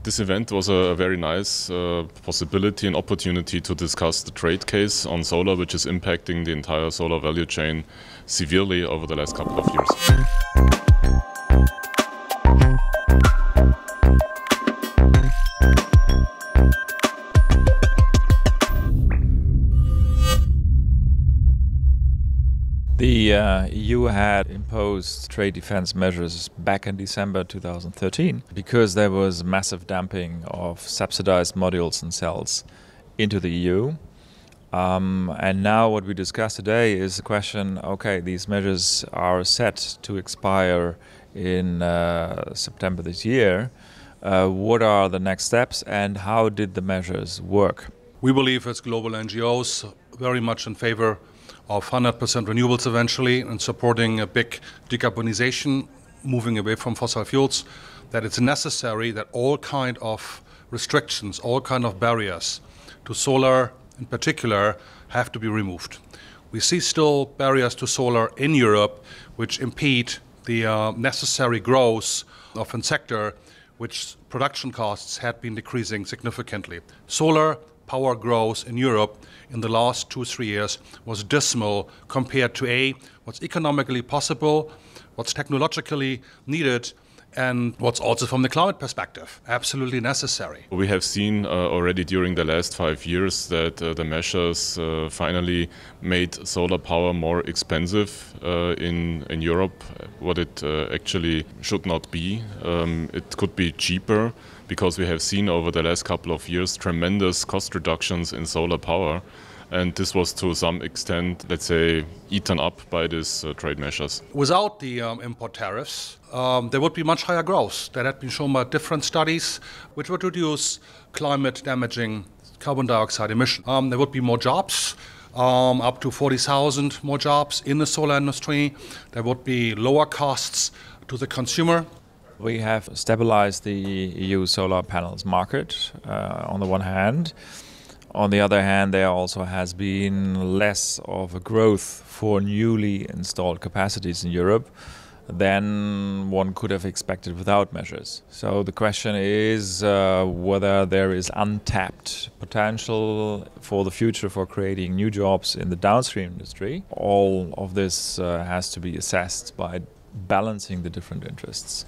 This event was a very nice possibility and opportunity to discuss the trade case on solar, which is impacting the entire solar value chain severely over the last couple of years. The EU had imposed trade defense measures back in December 2013 because there was massive dumping of subsidized modules and cells into the EU. And now what we discuss today is the question, okay, these measures are set to expire in September this year. What are the next steps and how did the measures work? We believe as global NGOs very much in favor of 100% renewables eventually and supporting a big decarbonization, moving away from fossil fuels, that it's necessary that all kind of restrictions, all kind of barriers to solar in particular have to be removed. We see still barriers to solar in Europe which impede the necessary growth of a sector which production costs had been decreasing significantly. Solar power growth in Europe in the last 2-3 years was dismal compared to what's economically possible, what's technologically needed, and what's also from the climate perspective absolutely necessary. We have seen already during the last 5 years that the measures finally made solar power more expensive in Europe, what it actually should not be. It could be cheaper because we have seen over the last couple of years tremendous cost reductions in solar power. And this was to some extent, let's say, eaten up by these trade measures. Without the import tariffs, there would be much higher growth. That had been shown by different studies, which would reduce climate-damaging carbon dioxide emission. There would be more jobs, up to 40,000 more jobs in the solar industry. There would be lower costs to the consumer. We have stabilized the EU solar panels market on the one hand. On the other hand, there also has been less of a growth for newly installed capacities in Europe than one could have expected without measures. So the question is whether there is untapped potential for the future for creating new jobs in the downstream industry. All of this has to be assessed by balancing the different interests.